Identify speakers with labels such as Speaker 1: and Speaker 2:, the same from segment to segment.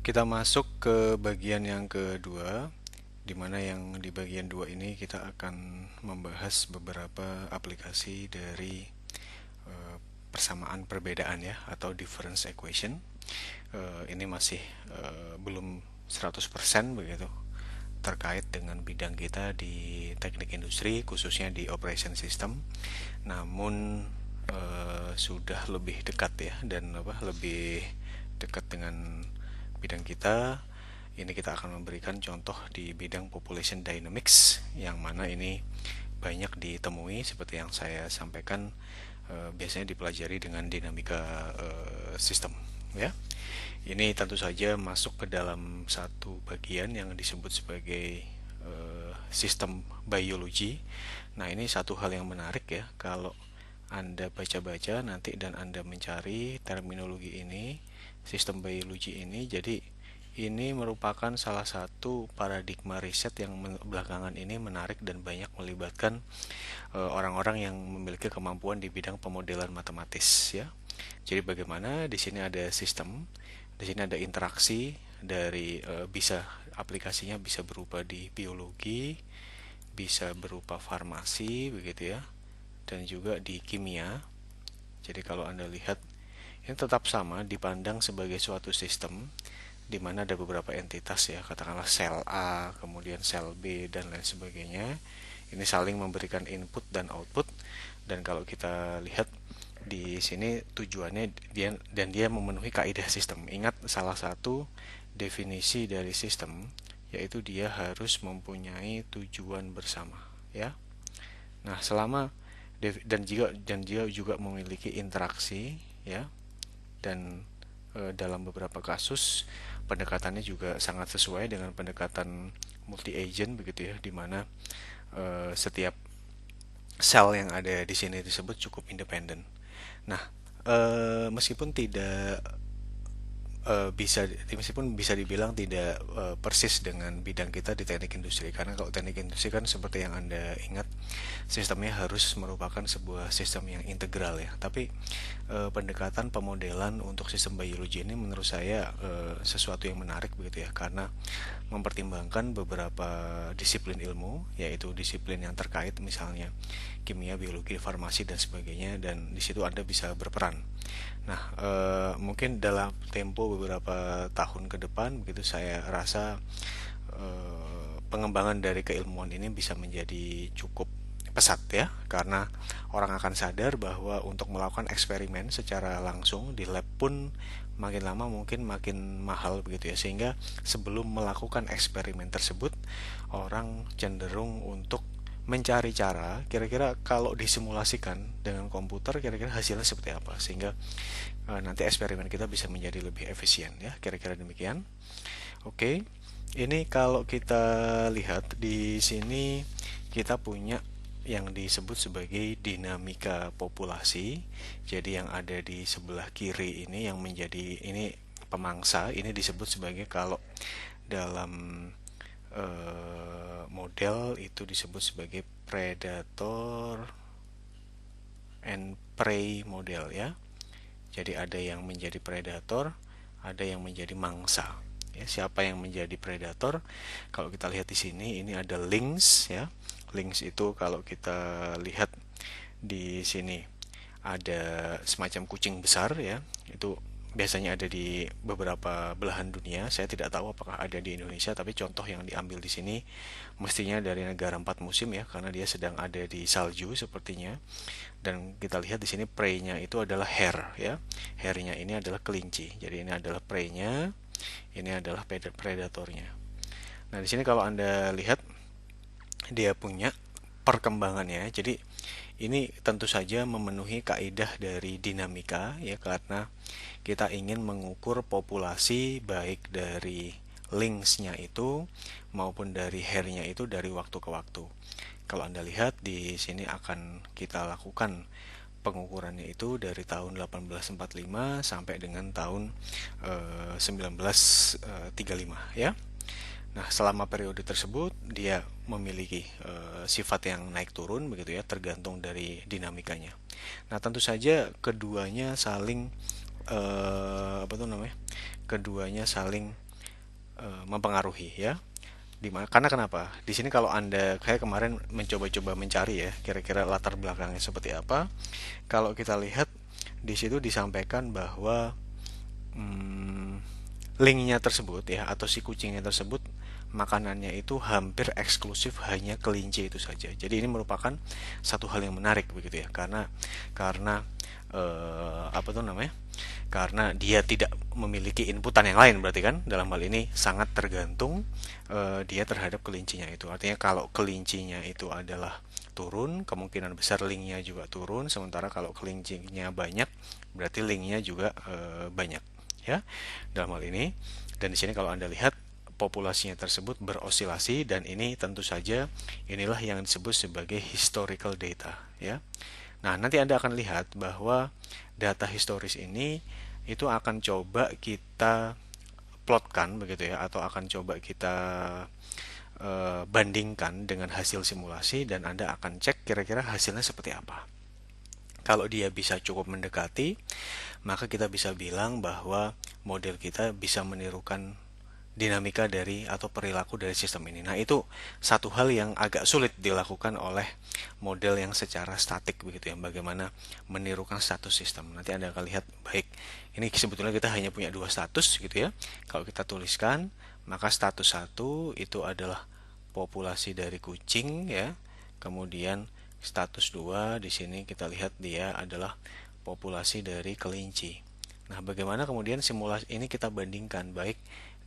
Speaker 1: Kita masuk ke bagian yang kedua, di mana yang di bagian 2 ini kita akan membahas beberapa aplikasi dari persamaan perbedaan ya, atau difference equation. Ini masih belum 100% begitu terkait dengan bidang kita di teknik industri, khususnya di operation system. Namun sudah lebih dekat ya, dan lebih dekat dengan bidang kita. Ini kita akan memberikan contoh di bidang population dynamics, yang mana ini banyak ditemui seperti yang saya sampaikan, biasanya dipelajari dengan dinamika sistem ya. Ini tentu saja masuk ke dalam satu bagian yang disebut sebagai sistem biologi. Nah, ini satu hal yang menarik ya, kalau Anda baca-baca nanti dan Anda mencari terminologi ini, sistem biologi ini. Jadi ini merupakan salah satu paradigma riset yang belakangan ini menarik dan banyak melibatkan orang-orang yang memiliki kemampuan di bidang pemodelan matematis ya. Jadi bagaimana di sini ada sistem, di sini ada interaksi dari bisa aplikasinya bisa berupa di biologi, bisa berupa farmasi begitu ya, dan juga di kimia. Jadi kalau Anda lihat, ini tetap sama dipandang sebagai suatu sistem di mana ada beberapa entitas ya, katakanlah sel A, kemudian sel B dan lain sebagainya. Ini saling memberikan input dan output, dan kalau kita lihat di sini tujuannya dia memenuhi kaidah sistem. Ingat, salah satu definisi dari sistem yaitu dia harus mempunyai tujuan bersama ya. Nah, selama dan dia juga memiliki interaksi ya, dan dalam beberapa kasus pendekatannya juga sangat sesuai dengan pendekatan multi agent begitu ya, di mana setiap sel yang ada di sini disebut cukup independen. Nah, meskipun tidak meskipun bisa dibilang tidak persis dengan bidang kita di teknik industri, karena kalau teknik industri kan seperti yang Anda ingat, sistemnya harus merupakan sebuah sistem yang integral ya. Tapi pendekatan pemodelan untuk sistem biologi ini menurut saya sesuatu yang menarik begitu ya, karena mempertimbangkan beberapa disiplin ilmu, yaitu disiplin yang terkait misalnya kimia, biologi, farmasi dan sebagainya, dan di situ Anda bisa berperan. Nah, mungkin dalam tempo beberapa tahun ke depan begitu, saya rasa pengembangan dari keilmuan ini bisa menjadi cukup pesat ya, karena orang akan sadar bahwa untuk melakukan eksperimen secara langsung di lab pun makin lama mungkin makin mahal begitu ya, sehingga sebelum melakukan eksperimen tersebut orang cenderung untuk mencari cara kira-kira kalau disimulasikan dengan komputer kira-kira hasilnya seperti apa, sehingga nanti eksperimen kita bisa menjadi lebih efisien ya, kira-kira demikian. Oke, ini kalau kita lihat di sini kita punya yang disebut sebagai dinamika populasi. Jadi yang ada di sebelah kiri ini yang menjadi ini pemangsa, ini disebut sebagai, kalau dalam model itu disebut sebagai predator and prey model ya. Jadi ada yang menjadi predator, ada yang menjadi mangsa. Ya, siapa yang menjadi predator? Kalau kita lihat di sini, ini ada lynx ya. Lynx itu kalau kita lihat di sini ada semacam kucing besar ya. Itu biasanya ada di beberapa belahan dunia. Saya tidak tahu apakah ada di Indonesia, tapi contoh yang diambil di sini mestinya dari negara empat musim ya, karena dia sedang ada di salju sepertinya. Dan kita lihat di sini prey-nya itu adalah hare ya. Hare-nya ini adalah kelinci. Jadi ini adalah prey-nya, ini adalah predatornya. Nah, di sini kalau Anda lihat dia punya perkembangannya. Jadi ini tentu saja memenuhi kaidah dari dinamika ya, karena kita ingin mengukur populasi baik dari lynx-nya itu maupun dari hare-nya itu dari waktu ke waktu. Kalau Anda lihat di sini akan kita lakukan pengukurannya itu dari tahun 1845 sampai dengan tahun 1935 ya. Nah, selama periode tersebut dia memiliki sifat yang naik turun begitu ya, tergantung dari dinamikanya. Nah, tentu saja keduanya saling apa tuh namanya? Keduanya saling mempengaruhi ya. Karena kenapa? Di sini kalau Anda kayak kemarin mencoba-coba mencari ya, kira-kira latar belakangnya seperti apa. Kalau kita lihat di situ disampaikan bahwa hmm, linknya tersebut ya atau si kucingnya tersebut makanannya itu hampir eksklusif hanya kelinci itu saja. Jadi ini merupakan satu hal yang menarik begitu ya karena apa tuh namanya? Karena dia tidak memiliki inputan yang lain berarti kan dalam hal ini sangat tergantung dia terhadap kelincinya itu. Artinya kalau kelincinya itu adalah turun, kemungkinan besar linknya juga turun. Sementara kalau kelincinya banyak, berarti linknya juga banyak ya dalam hal ini. Dan di sini kalau Anda lihat populasinya tersebut berosilasi dan ini tentu saja inilah yang disebut sebagai historical data ya. Nah, nanti Anda akan lihat bahwa data historis ini itu akan coba kita plotkan begitu ya atau akan coba kita bandingkan dengan hasil simulasi dan Anda akan cek kira-kira hasilnya seperti apa. Kalau dia bisa cukup mendekati, maka kita bisa bilang bahwa model kita bisa menirukan dinamika dari atau perilaku dari sistem ini. Nah, itu satu hal yang agak sulit dilakukan oleh model yang secara statik begitu ya. Bagaimana menirukan status sistem. Nanti Anda akan lihat baik. Ini sebetulnya kita hanya punya dua status gitu ya. Kalau kita tuliskan, maka status satu itu adalah populasi dari kucing ya. Kemudian status 2 di sini kita lihat dia adalah populasi dari kelinci. Nah, bagaimana kemudian simulasi ini kita bandingkan baik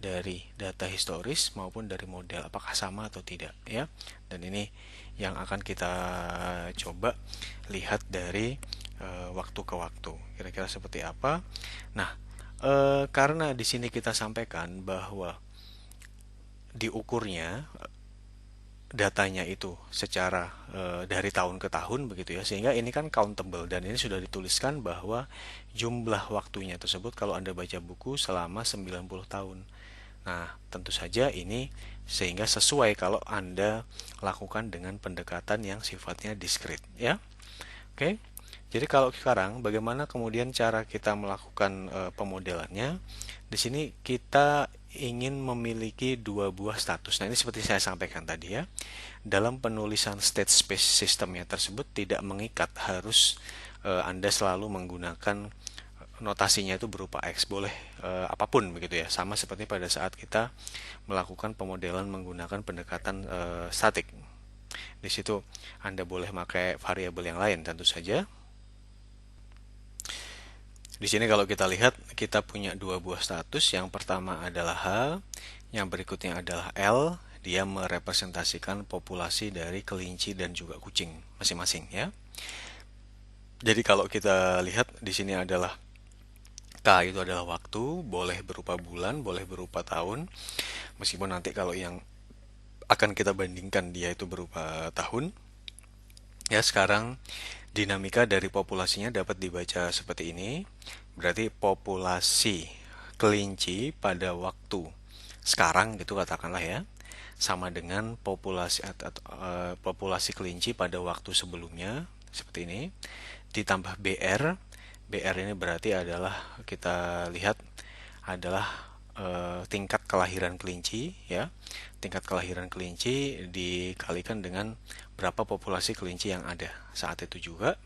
Speaker 1: dari data historis maupun dari model apakah sama atau tidak ya. Dan ini yang akan kita coba lihat dari waktu ke waktu. Kira-kira seperti apa? Nah, karena di sini kita sampaikan bahwa diukurnya datanya itu secara dari tahun ke tahun begitu ya sehingga ini kan countable dan ini sudah dituliskan bahwa jumlah waktunya tersebut kalau Anda baca buku selama 90 tahun. Nah, tentu saja ini sehingga sesuai kalau Anda lakukan dengan pendekatan yang sifatnya diskrit ya. Oke. Jadi kalau sekarang bagaimana kemudian cara kita melakukan pemodelannya? Di sini kita ingin memiliki dua buah status. Nah, ini seperti saya sampaikan tadi ya. Dalam penulisan state space sistemnya tersebut tidak mengikat harus Anda selalu menggunakan notasinya itu berupa X. Boleh apapun begitu ya. Sama seperti pada saat kita melakukan pemodelan menggunakan pendekatan statik. Di situ Anda boleh pakai variabel yang lain tentu saja. Di sini kalau kita lihat kita punya dua buah status. Yang pertama adalah H, yang berikutnya adalah L. Dia merepresentasikan populasi dari kelinci dan juga kucing masing-masing ya. Jadi kalau kita lihat di sini adalah K itu adalah waktu, boleh berupa bulan, boleh berupa tahun. Meskipun nanti kalau yang akan kita bandingkan dia itu berupa tahun. Ya, sekarang dinamika dari populasinya dapat dibaca seperti ini. Berarti populasi kelinci pada waktu sekarang gitu katakanlah ya, sama dengan populasi kelinci pada waktu sebelumnya seperti ini. Ditambah BR. BR ini berarti adalah kita lihat adalah tingkat kelahiran kelinci ya. Tingkat kelahiran kelinci dikalikan dengan berapa populasi kelinci yang ada saat itu juga.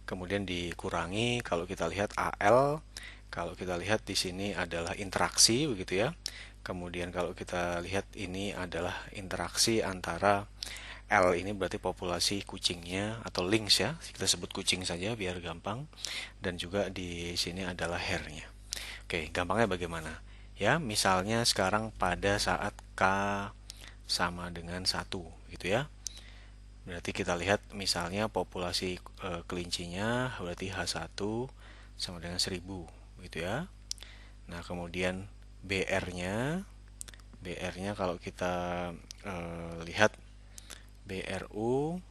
Speaker 1: Kemudian dikurangi kalau kita lihat AL, kalau kita lihat di sini adalah interaksi begitu ya. Kemudian kalau kita lihat ini adalah interaksi antara L ini berarti populasi kucingnya atau lynx ya. Kita sebut kucing saja biar gampang. Dan juga di sini adalah hairnya. Oke, gampangnya bagaimana? Ya, misalnya sekarang pada saat K sama dengan 1 gitu ya. Berarti kita lihat misalnya populasi kelincinya berarti H1 sama dengan 1000 gitu ya. Nah, kemudian BR-nya kalau kita lihat BRU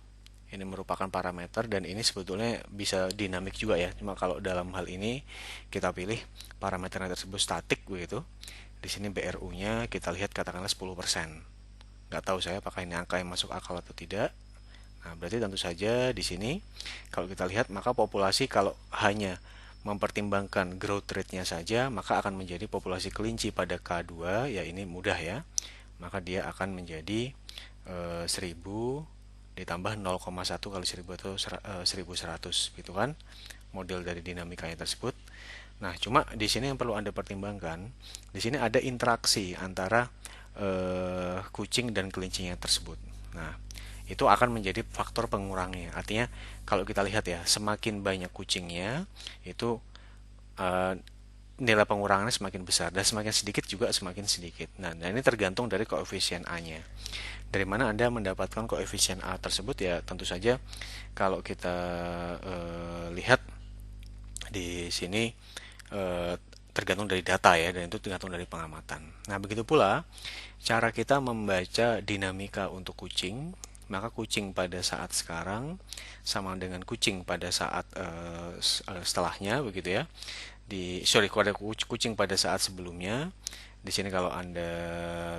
Speaker 1: ini merupakan parameter dan ini sebetulnya bisa dinamik juga ya. Cuma kalau dalam hal ini kita pilih parameternya tersebut statik begitu. Di sini BRU-nya kita lihat katakanlah 10%. Nggak tahu saya apakah ini angka yang masuk akal atau tidak. Nah, berarti tentu saja di sini kalau kita lihat maka populasi kalau hanya mempertimbangkan growth rate-nya saja, maka akan menjadi populasi kelinci pada K2, ya ini mudah ya. Maka dia akan menjadi 1000 ditambah 0,1 kali 1000 atau 1100 gitu kan, model dari dinamikanya tersebut. Nah, cuma di sini yang perlu Anda pertimbangkan, di sini ada interaksi antara kucing dan kelincinya tersebut. Nah, itu akan menjadi faktor pengurangnya. Artinya kalau kita lihat ya, semakin banyak kucingnya, itu eh, nilai pengurangannya semakin besar, dan semakin sedikit juga semakin sedikit. Nah, ini tergantung dari koefisien A-nya. Dari mana Anda mendapatkan koefisien A tersebut? Ya, tentu saja kalau kita lihat di sini eh, tergantung dari data ya, dan itu tergantung dari pengamatan. Nah, begitu pula cara kita membaca dinamika untuk kucing. Maka kucing pada saat sekarang sama dengan kucing pada saat setelahnya, begitu ya. Pada kucing pada saat sebelumnya. Di sini kalau Anda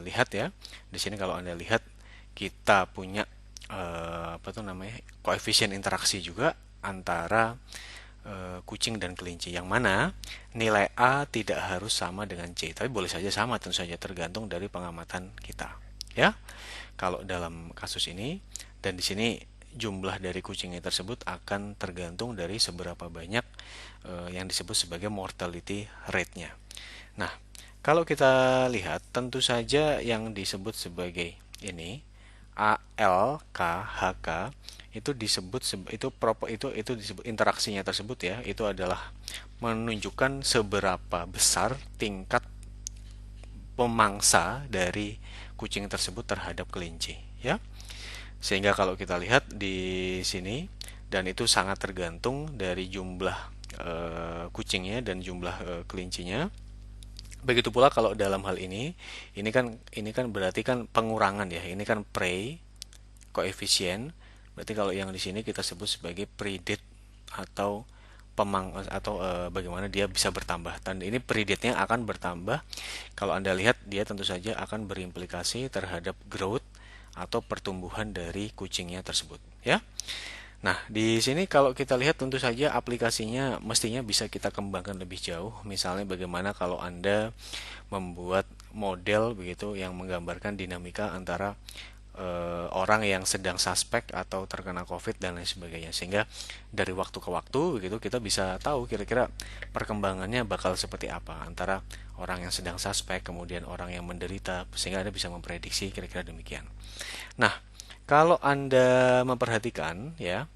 Speaker 1: lihat ya, di sini kalau Anda lihat kita punya apa tuh namanya, koefisien interaksi juga antara kucing dan kelinci, yang mana nilai A tidak harus sama dengan C, tapi boleh saja sama, tentu saja tergantung dari pengamatan kita ya, kalau dalam kasus ini. Dan di sini jumlah dari kucingnya tersebut akan tergantung dari seberapa banyak yang disebut sebagai mortality rate-nya. Nah, kalau kita lihat tentu saja yang disebut sebagai ini ALKHK itu disebut itu disebut interaksinya tersebut ya, itu adalah menunjukkan seberapa besar tingkat pemangsa dari kucing tersebut terhadap kelinci ya. Sehingga kalau kita lihat di sini, dan itu sangat tergantung dari jumlah kucingnya dan jumlah kelincinya. Begitu pula kalau dalam hal ini kan berarti kan pengurangan ya. Ini kan prey koefisien. Berarti kalau yang di sini kita sebut sebagai predate atau bagaimana dia bisa bertambah. Dan ini predate-nya akan bertambah. Kalau Anda lihat, dia tentu saja akan berimplikasi terhadap growth atau pertumbuhan dari kucingnya tersebut, ya. Nah, di sini kalau kita lihat tentu saja aplikasinya mestinya bisa kita kembangkan lebih jauh. Misalnya bagaimana kalau Anda membuat model begitu yang menggambarkan dinamika antara orang yang sedang suspek atau terkena COVID dan lain sebagainya. Sehingga dari waktu ke waktu begitu kita bisa tahu kira-kira perkembangannya bakal seperti apa antara orang yang sedang suspek kemudian orang yang menderita, sehingga Anda bisa memprediksi kira-kira demikian. Nah, kalau Anda memperhatikan ya,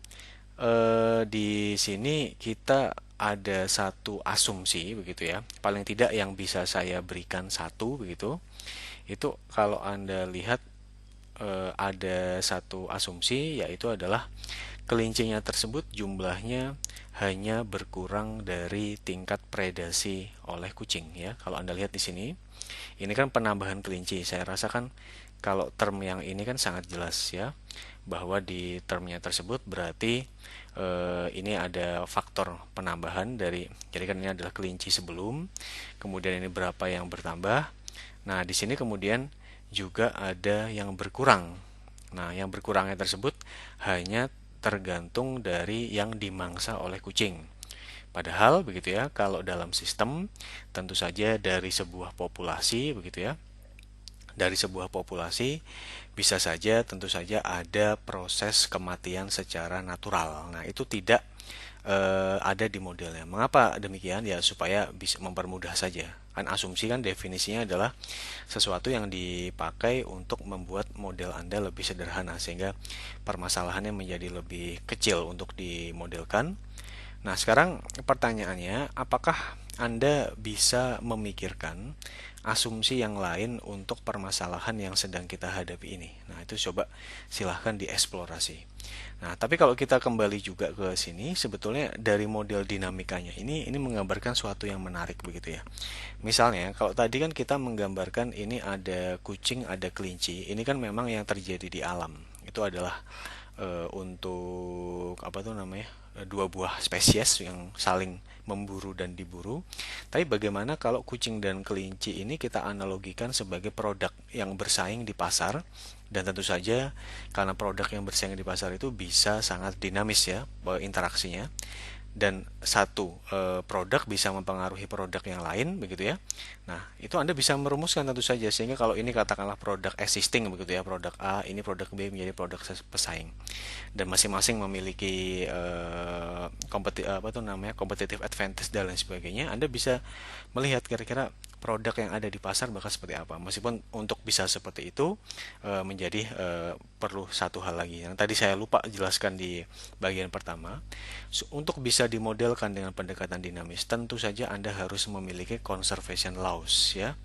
Speaker 1: di sini kita ada satu asumsi begitu ya. Paling tidak yang bisa saya berikan satu begitu. Itu kalau Anda lihat ada satu asumsi, yaitu adalah kelincinya tersebut jumlahnya hanya berkurang dari tingkat predasi oleh kucing ya. Kalau Anda lihat di sini, ini kan penambahan kelinci. Saya rasakan kalau term yang ini kan sangat jelas ya, bahwa di termnya tersebut berarti ini ada faktor penambahan dari, jadi kan ini adalah kelinci sebelum, kemudian ini berapa yang bertambah. Nah, di sini kemudian juga ada yang berkurang. Nah, yang berkurangnya tersebut hanya tergantung dari yang dimangsa oleh kucing. Padahal begitu ya, kalau dalam sistem tentu saja dari sebuah populasi begitu ya. Dari sebuah populasi bisa saja tentu saja ada proses kematian secara natural. Nah, itu tidak ada di modelnya. Mengapa demikian? Ya supaya bisa mempermudah saja. Kan asumsi kan definisinya adalah sesuatu yang dipakai untuk membuat model Anda lebih sederhana sehingga permasalahannya menjadi lebih kecil untuk dimodelkan. Nah, sekarang pertanyaannya, apakah Anda bisa memikirkan asumsi yang lain untuk permasalahan yang sedang kita hadapi ini? Nah, itu coba silahkan dieksplorasi. Nah, tapi kalau kita kembali juga ke sini, sebetulnya dari model dinamikanya ini menggambarkan suatu yang menarik begitu ya. Misalnya, kalau tadi kan kita menggambarkan ini ada kucing, ada kelinci. Ini kan memang yang terjadi di alam. Itu adalah untuk apa tuh namanya? Dua buah spesies yang saling memburu dan diburu. Tapi bagaimana kalau kucing dan kelinci ini kita analogikan sebagai produk yang bersaing di pasar, dan tentu saja karena produk yang bersaing di pasar itu bisa sangat dinamis ya interaksinya. dan satu produk bisa mempengaruhi produk yang lain begitu ya. Nah, itu Anda bisa merumuskan tentu saja, sehingga kalau ini katakanlah produk existing begitu ya, produk A, ini produk B menjadi produk pesaing, dan masing-masing memiliki competitive advantage dan lain sebagainya. Anda bisa melihat kira-kira produk yang ada di pasar bakal seperti apa. Meskipun untuk bisa seperti itu menjadi perlu satu hal lagi yang tadi saya lupa jelaskan di bagian pertama. Untuk bisa dimodelkan dengan pendekatan dinamis, tentu saja Anda harus memiliki conservation laws ya,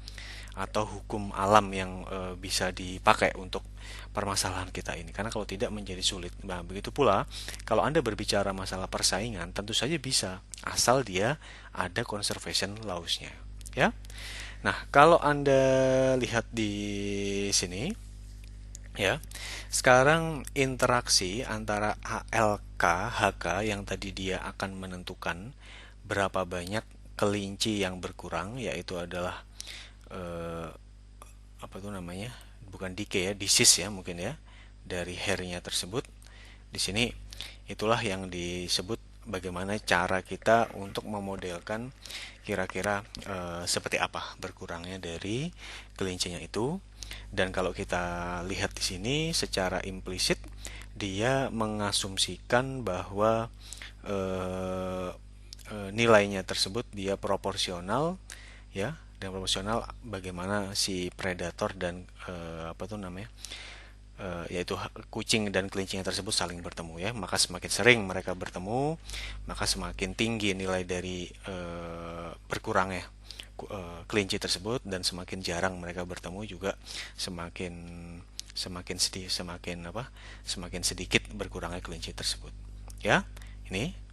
Speaker 1: atau hukum alam yang bisa dipakai untuk permasalahan kita ini. Karena kalau tidak menjadi sulit. Nah, begitu pula kalau Anda berbicara masalah persaingan, tentu saja bisa, asal dia ada conservation laws-nya, ya. Nah, kalau Anda lihat di sini, ya, sekarang interaksi antara ALK, HK yang tadi dia akan menentukan berapa banyak kelinci yang berkurang, yaitu adalah eh, apa itu namanya? Bukan decay ya, disease ya mungkin ya, dari hairnya tersebut. Di sini itulah yang disebut bagaimana cara kita untuk memodelkan kira-kira seperti apa berkurangnya dari kelincinya itu. Dan kalau kita lihat di sini secara implisit, dia mengasumsikan bahwa eh, nilainya tersebut dia proporsional ya, dan proporsional bagaimana si predator dan apa tuh namanya, yaitu kucing dan kelincinya tersebut saling bertemu ya. Maka semakin sering mereka bertemu, maka semakin tinggi nilai dari berkurangnya kelinci tersebut, dan semakin jarang mereka bertemu juga semakin semakin sedikit berkurangnya kelinci tersebut ya. Ini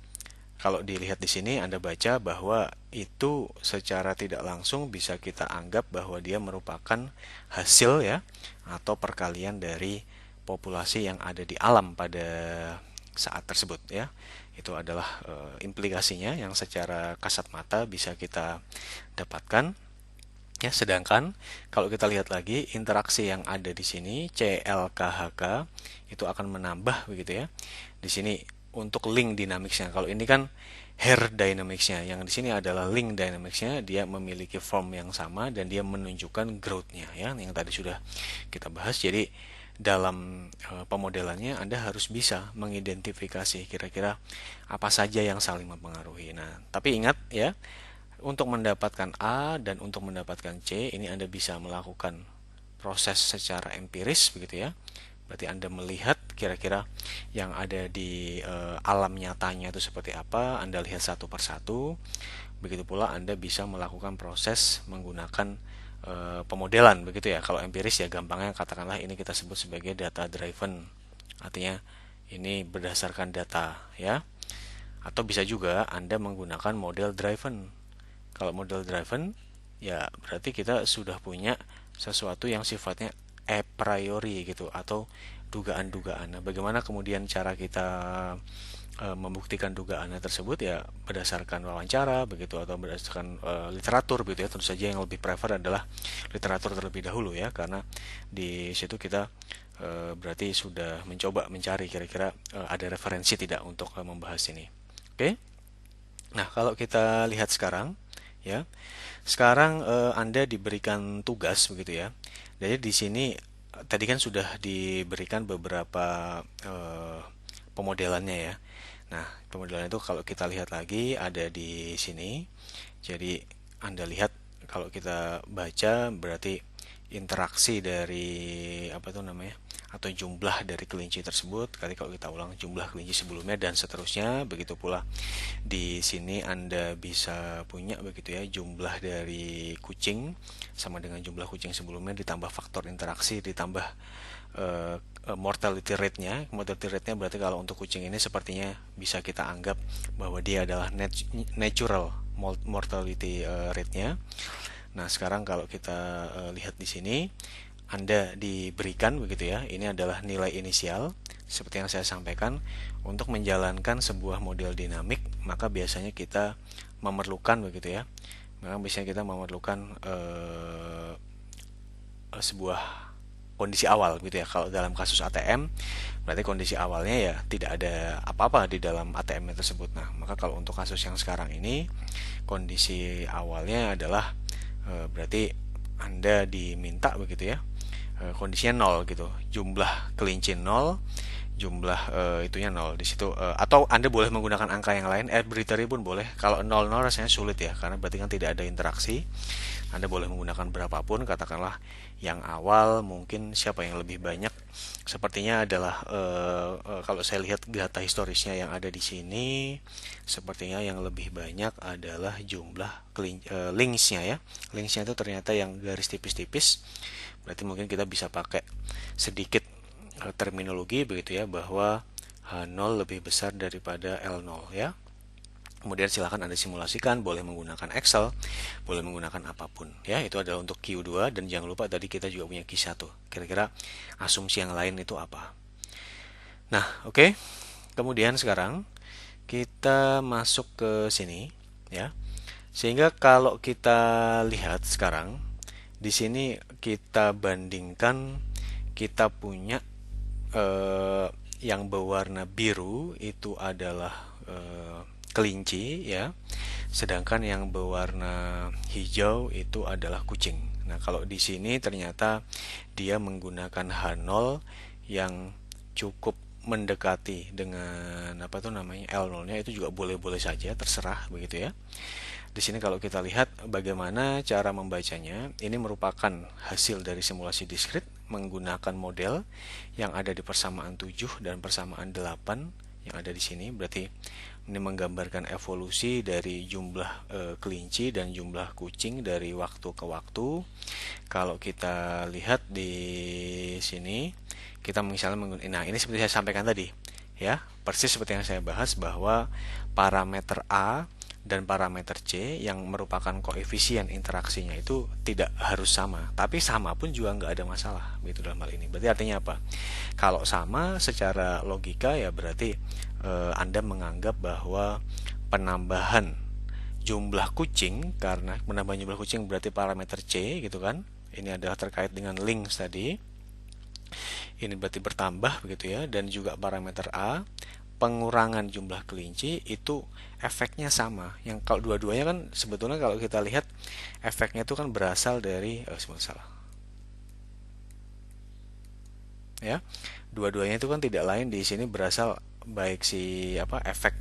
Speaker 1: kalau dilihat di sini Anda baca bahwa itu secara tidak langsung bisa kita anggap bahwa dia merupakan hasil ya, atau perkalian dari populasi yang ada di alam pada saat tersebut ya. Itu adalah implikasinya yang secara kasat mata bisa kita dapatkan ya. Sedangkan kalau kita lihat lagi interaksi yang ada di sini CLKHK itu akan menambah begitu ya. Di sini untuk link dynamicsnya, kalau ini kan hair dynamicsnya, yang di sini adalah link dynamicsnya, dia memiliki form yang sama dan dia menunjukkan growthnya ya, yang tadi sudah kita bahas. Jadi dalam pemodelannya Anda harus bisa mengidentifikasi kira-kira apa saja yang saling mempengaruhi. Nah, tapi ingat ya, untuk mendapatkan A dan untuk mendapatkan C, ini Anda bisa melakukan proses secara empiris begitu ya. Berarti Anda melihat kira-kira yang ada di alam nyatanya itu seperti apa, Anda lihat satu persatu. Begitu pula Anda bisa melakukan proses menggunakan pemodelan begitu ya. Kalau empiris ya gampangnya katakanlah ini kita sebut sebagai data driven. Artinya ini berdasarkan data ya. Atau bisa juga Anda menggunakan model driven. Kalau model driven, ya berarti kita sudah punya sesuatu yang sifatnya a priori gitu, atau dugaan-dugaan. Nah, bagaimana kemudian cara kita membuktikan dugaannya tersebut ya berdasarkan wawancara begitu, atau berdasarkan literatur begitu ya. Tentu saja yang lebih prefer adalah literatur terlebih dahulu ya, karena di situ kita berarti sudah mencoba mencari kira-kira ada referensi tidak untuk membahas ini. Oke. Nah, kalau kita lihat sekarang ya. Sekarang Anda diberikan tugas begitu ya. Jadi di sini tadi kan sudah diberikan beberapa pemodelannya ya. Nah, pemodelan itu kalau kita lihat lagi ada di sini. Jadi Anda lihat kalau kita baca berarti interaksi dari apa itu namanya, atau jumlah dari kelinci tersebut kali kalau kita ulang jumlah kelinci sebelumnya dan seterusnya. Begitu pula di sini Anda bisa punya begitu ya, jumlah dari kucing sama dengan jumlah kucing sebelumnya ditambah faktor interaksi ditambah mortality rate-nya. Mortality rate-nya berarti kalau untuk kucing ini sepertinya bisa kita anggap bahwa dia adalah natural mortality rate-nya. Nah, sekarang kalau kita lihat di sini Anda diberikan begitu ya. Ini adalah nilai inisial seperti yang saya sampaikan. Untuk menjalankan sebuah model dinamik, maka biasanya kita memerlukan begitu ya. Maka biasanya kita memerlukan sebuah kondisi awal gitu ya. Kalau dalam kasus ATM berarti kondisi awalnya ya tidak ada apa-apa di dalam ATM tersebut. Nah, maka kalau untuk kasus yang sekarang ini kondisi awalnya adalah berarti Anda diminta begitu ya, kondisinya nol gitu, jumlah kelinci nol, jumlah itunya nol di situ, atau Anda boleh menggunakan angka yang lain, arbitrary pun boleh. Kalau nol nol rasanya sulit ya, karena berarti kan tidak ada interaksi. Anda boleh menggunakan berapapun, katakanlah yang awal mungkin siapa yang lebih banyak. Sepertinya adalah kalau saya lihat data historisnya yang ada di sini, sepertinya yang lebih banyak adalah jumlah linksnya ya. Linksnya itu ternyata yang garis tipis-tipis. Berarti mungkin kita bisa pakai sedikit terminologi begitu ya, bahwa H0 lebih besar daripada L0 ya. Kemudian silahkan Anda simulasikan, boleh menggunakan Excel, boleh menggunakan apapun. Ya, itu adalah untuk Q2, dan jangan lupa tadi kita juga punya Q1. Kira-kira asumsi yang lain itu apa? Nah, oke. Kemudian sekarang kita masuk ke sini ya. Sehingga kalau kita lihat sekarang di sini kita bandingkan, kita punya yang berwarna biru itu adalah kelinci ya, sedangkan yang berwarna hijau itu adalah kucing. Nah, kalau di sini ternyata dia menggunakan H0 yang cukup mendekati dengan apa tuh namanya L0-nya, itu juga boleh-boleh saja, terserah begitu ya. Di sini kalau kita lihat bagaimana cara membacanya, ini merupakan hasil dari simulasi diskrit menggunakan model yang ada di persamaan 7 dan persamaan 8 yang ada di sini. Berarti ini menggambarkan evolusi dari jumlah kelinci dan jumlah kucing dari waktu ke waktu. Kalau kita lihat di sini, kita misalnya nah ini seperti saya sampaikan tadi ya, persis seperti yang saya bahas bahwa parameter A dan parameter C yang merupakan koefisien interaksinya itu tidak harus sama, tapi sama pun juga nggak ada masalah begitu dalam hal ini. Berarti artinya apa? Kalau sama secara logika ya berarti Anda menganggap bahwa penambahan jumlah kucing, karena penambahan jumlah kucing berarti parameter C gitu kan, ini adalah terkait dengan links tadi, ini berarti bertambah begitu ya, dan juga parameter A pengurangan jumlah kelinci itu efeknya sama. Yang kalau dua-duanya kan sebetulnya kalau kita lihat efeknya itu kan berasal dari salah ya, dua-duanya itu kan tidak lain di sini berasal baik si apa efek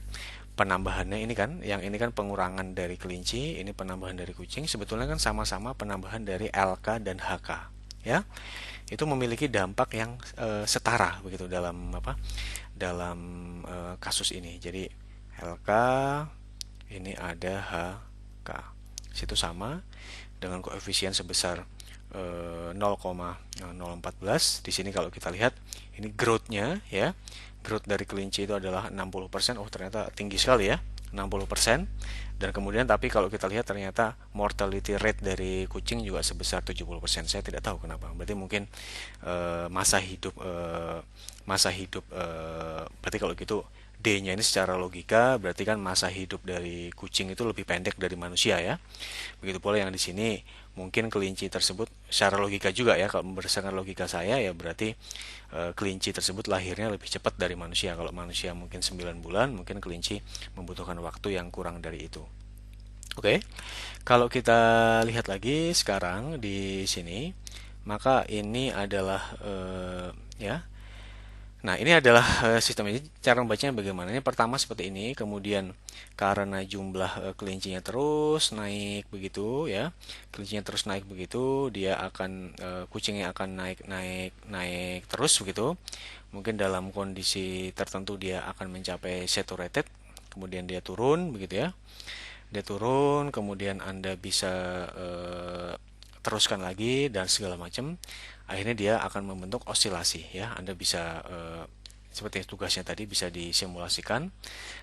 Speaker 1: penambahannya ini kan, yang ini kan pengurangan dari kelinci, ini penambahan dari kucing, sebetulnya kan sama-sama penambahan dari LK dan HK ya. Itu memiliki dampak yang setara begitu dalam apa, dalam kasus ini. Jadi LK ini ada HK, situ sama dengan koefisien sebesar 0,014. Di sini kalau kita lihat ini growth-nya ya, growth dari kelinci itu adalah 60%. Oh, ternyata tinggi sekali ya, 60%. Dan kemudian tapi kalau kita lihat ternyata mortality rate dari kucing juga sebesar 70%. Saya tidak tahu kenapa. Berarti mungkin masa hidup berarti kalau gitu D-nya ini secara logika berarti kan masa hidup dari kucing itu lebih pendek dari manusia ya. Begitu pula yang di sini mungkin kelinci tersebut secara logika juga ya, kalau berdasarkan logika saya ya berarti kelinci tersebut lahirnya lebih cepat dari manusia. Kalau manusia mungkin 9 bulan, mungkin kelinci membutuhkan waktu yang kurang dari itu. Oke. Kalau kita lihat lagi sekarang di sini, maka ini adalah ya. Nah, ini adalah sistemnya. Cara membacanya bagaimana? Ini pertama seperti ini, kemudian karena jumlah kelincinya terus naik begitu ya. Kelincinya terus naik begitu, dia akan kucingnya akan naik terus begitu. Mungkin dalam kondisi tertentu dia akan mencapai saturated, kemudian dia turun begitu ya. Dia turun, kemudian Anda bisa teruskan lagi dan segala macam. Akhirnya dia akan membentuk osilasi ya. Anda bisa seperti tugasnya tadi bisa disimulasikan.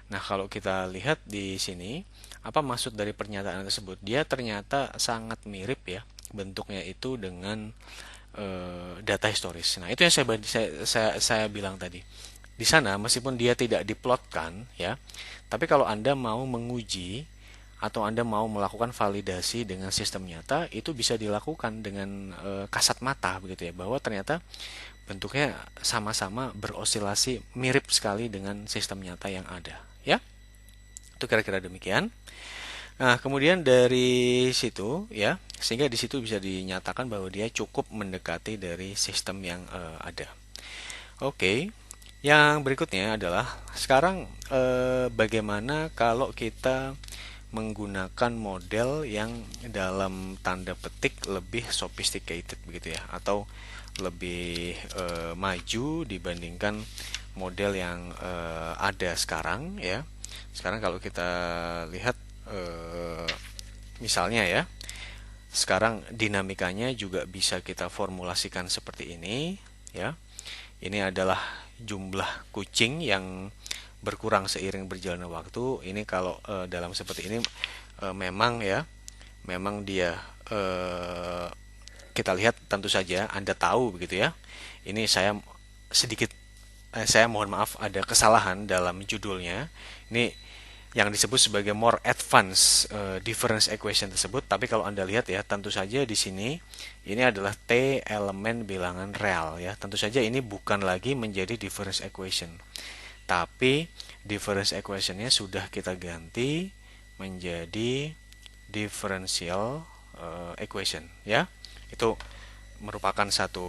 Speaker 1: Nah, kalau kita lihat di sini, apa maksud dari pernyataan tersebut? Dia ternyata sangat mirip ya bentuknya itu dengan data historis. Nah, itu yang saya bilang tadi. Di sana meskipun dia tidak diplotkan ya, tapi kalau Anda mau menguji atau Anda mau melakukan validasi dengan sistem nyata, itu bisa dilakukan dengan kasat mata begitu ya, bahwa ternyata bentuknya sama-sama berosilasi mirip sekali dengan sistem nyata yang ada ya. Itu kira-kira demikian. Nah, kemudian dari situ ya, sehingga di situ bisa dinyatakan bahwa dia cukup mendekati dari sistem yang ada. Oke. Yang berikutnya adalah sekarang bagaimana kalau kita menggunakan model yang dalam tanda petik lebih sophisticated begitu ya, atau lebih maju dibandingkan model yang ada sekarang ya. Sekarang kalau kita lihat misalnya ya, sekarang dinamikanya juga bisa kita formulasikan seperti ini ya. Ini adalah jumlah kucing yang berkurang seiring berjalannya waktu. Ini kalau dalam seperti ini memang ya, memang dia kita lihat tentu saja Anda tahu begitu ya. Ini saya sedikit saya mohon maaf ada kesalahan dalam judulnya. Ini yang disebut sebagai more advanced difference equation tersebut, tapi kalau Anda lihat ya, tentu saja di sini ini adalah T elemen bilangan real ya. Tentu saja ini bukan lagi menjadi difference equation, tapi difference equationnya sudah kita ganti menjadi differential equation ya. Itu merupakan satu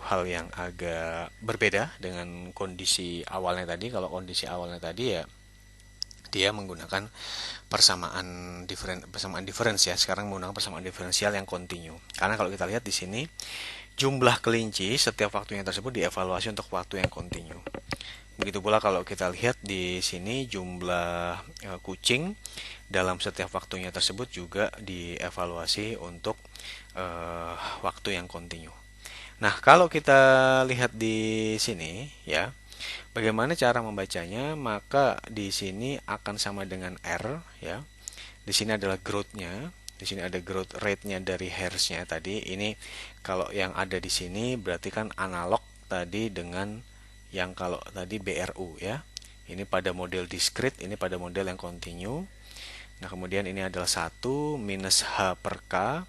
Speaker 1: hal yang agak berbeda dengan kondisi awalnya tadi. Kalau kondisi awalnya tadi ya dia menggunakan persamaan difference ya. Sekarang menggunakan persamaan diferensial yang kontinu. Karena kalau kita lihat di sini jumlah kelinci setiap waktunya tersebut dievaluasi untuk waktu yang kontinu. Begitu pula kalau kita lihat di sini jumlah kucing dalam setiap waktunya tersebut juga dievaluasi untuk waktu yang kontinu. Nah, kalau kita lihat di sini ya, bagaimana cara membacanya? Maka di sini akan sama dengan R ya. Di sini adalah growth-nya. Di sini ada growth rate-nya dari hairs-nya tadi. Ini kalau yang ada di sini berarti kan analog tadi dengan yang kalau tadi BRU ya. Ini pada model discrete, ini pada model yang continue. Nah, kemudian ini adalah 1 minus H per K.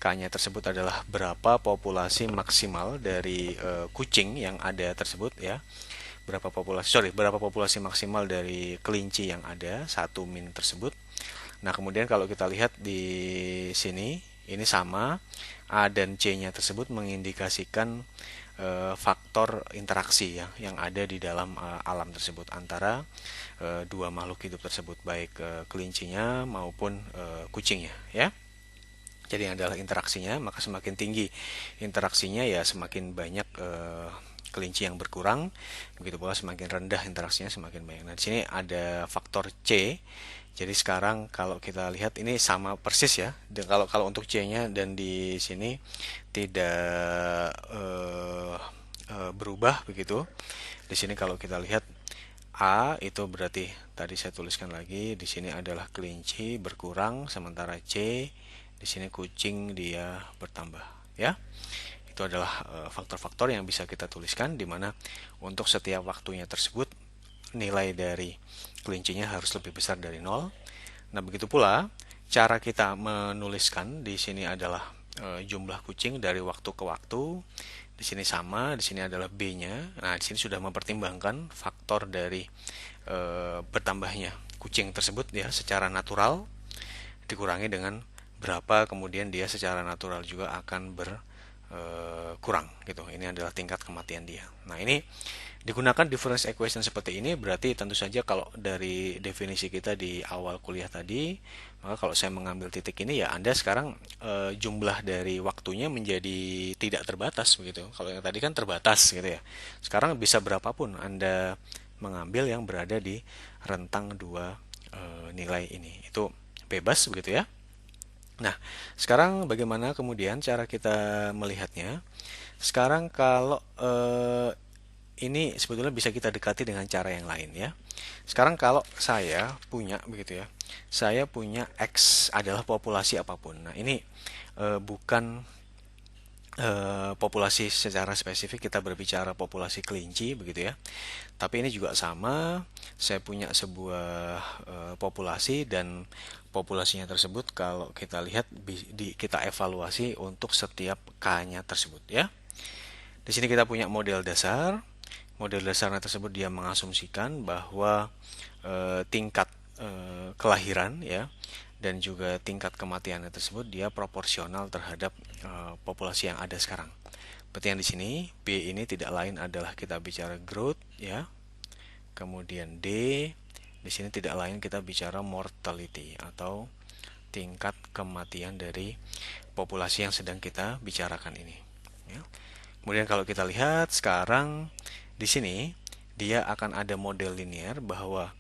Speaker 1: K-nya tersebut adalah berapa populasi maksimal dari kucing yang ada tersebut ya. Berapa populasi maksimal dari kelinci yang ada, 1 min tersebut. Nah, kemudian kalau kita lihat di sini ini sama, A dan C-nya tersebut mengindikasikan faktor interaksi ya yang ada di dalam alam tersebut antara dua makhluk hidup tersebut, baik kelincinya maupun kucingnya ya. Jadi yang adalah interaksinya, maka semakin tinggi interaksinya ya semakin banyak kelinci yang berkurang. Begitu pula semakin rendah interaksinya semakin banyak. Nah, di sini ada faktor C. Jadi sekarang kalau kita lihat ini sama persis ya. Dan kalau untuk C-nya dan di sini tidak berubah begitu. Di sini kalau kita lihat A itu berarti tadi saya tuliskan lagi di sini adalah kelinci berkurang, sementara C di sini kucing dia bertambah ya. Itu adalah faktor-faktor yang bisa kita tuliskan, di mana untuk setiap waktunya tersebut nilai dari kelincinya harus lebih besar dari 0. Nah, begitu pula cara kita menuliskan di sini adalah jumlah kucing dari waktu ke waktu. Di sini sama, di sini adalah B-nya. Nah, di sini sudah mempertimbangkan faktor dari bertambahnya kucing tersebut ya secara natural dikurangi dengan berapa kemudian dia secara natural juga akan kurang gitu. Ini adalah tingkat kematian dia. Nah, ini digunakan difference equation seperti ini berarti tentu saja kalau dari definisi kita di awal kuliah tadi, maka kalau saya mengambil titik ini ya Anda sekarang jumlah dari waktunya menjadi tidak terbatas begitu. Kalau yang tadi kan terbatas gitu ya. Sekarang bisa berapapun Anda mengambil yang berada di rentang dua nilai ini. Itu bebas begitu ya. Nah, sekarang bagaimana kemudian cara kita melihatnya? Sekarang kalau ini sebetulnya bisa kita dekati dengan cara yang lain ya. Sekarang kalau saya punya begitu ya, saya punya X adalah populasi apapun. Nah, ini bukan populasi secara spesifik kita berbicara populasi kelinci begitu ya. Tapi ini juga sama, saya punya sebuah populasi dan populasinya tersebut kalau kita lihat kita evaluasi untuk setiap K-nya tersebut ya. Di sini kita punya model dasar. Model dasarnya tersebut dia mengasumsikan bahwa tingkat kelahiran ya dan juga tingkat kematiannya tersebut dia proporsional terhadap populasi yang ada sekarang. Berarti yang di sini B ini tidak lain adalah kita bicara growth ya. Kemudian D di sini tidak lain kita bicara mortality atau tingkat kematian dari populasi yang sedang kita bicarakan ini. Ya. Kemudian kalau kita lihat sekarang di sini dia akan ada model linear bahwa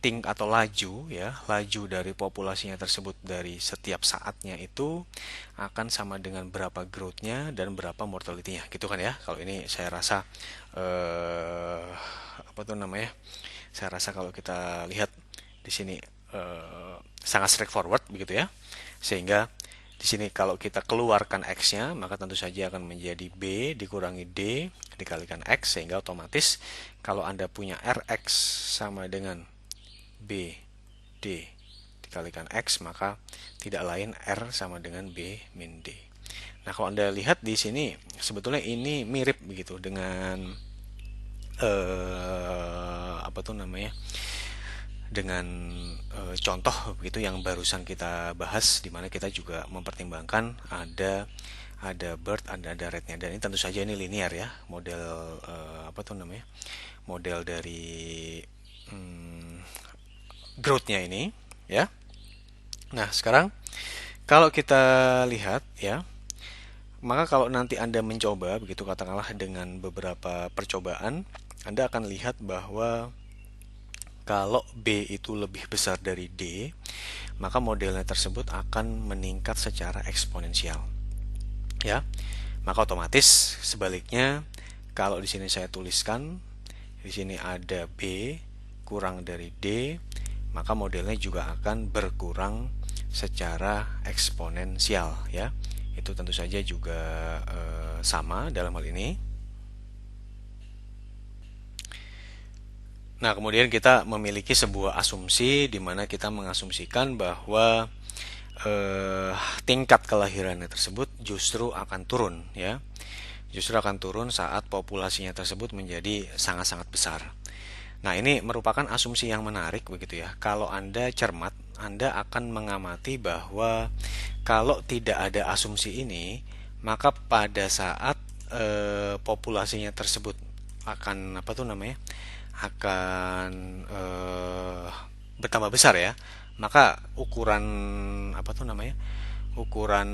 Speaker 1: atau laju ya, laju dari populasinya tersebut dari setiap saatnya itu akan sama dengan berapa growth-nya dan berapa mortality-nya, gitu kan ya. Kalau ini saya rasa apa tuh namanya? Saya rasa kalau kita lihat di sini sangat straightforward begitu ya. Sehingga di sini kalau kita keluarkan X-nya, maka tentu saja akan menjadi B dikurangi D dikalikan X, sehingga otomatis kalau Anda punya Rx sama dengan B D dikalikan X, maka tidak lain R sama dengan B min D. Nah, kalau Anda lihat di sini sebetulnya ini mirip begitu dengan apa tuh namanya? Dengan contoh begitu yang barusan kita bahas, di mana kita juga mempertimbangkan ada birth, ada rate-nya, dan ini tentu saja ini linear ya, model apa tuh namanya, model dari growth-nya ini ya. Nah, sekarang kalau kita lihat ya, maka kalau nanti Anda mencoba begitu katakanlah dengan beberapa percobaan, Anda akan lihat bahwa kalau B itu lebih besar dari D, maka modelnya tersebut akan meningkat secara eksponensial. Ya. Maka otomatis sebaliknya kalau di sini saya tuliskan di sini ada B kurang dari D, maka modelnya juga akan berkurang secara eksponensial ya. Itu tentu saja juga sama dalam hal ini. Nah, kemudian kita memiliki sebuah asumsi di mana kita mengasumsikan bahwa tingkat kelahirannya tersebut justru akan turun ya. Justru akan turun saat populasinya tersebut menjadi sangat-sangat besar. Nah, ini merupakan asumsi yang menarik begitu ya. Kalau Anda cermat, Anda akan mengamati bahwa kalau tidak ada asumsi ini, maka pada saat populasinya tersebut akan apa tuh namanya? Akan bertambah besar ya, maka ukuran apa tuh namanya? Ukuran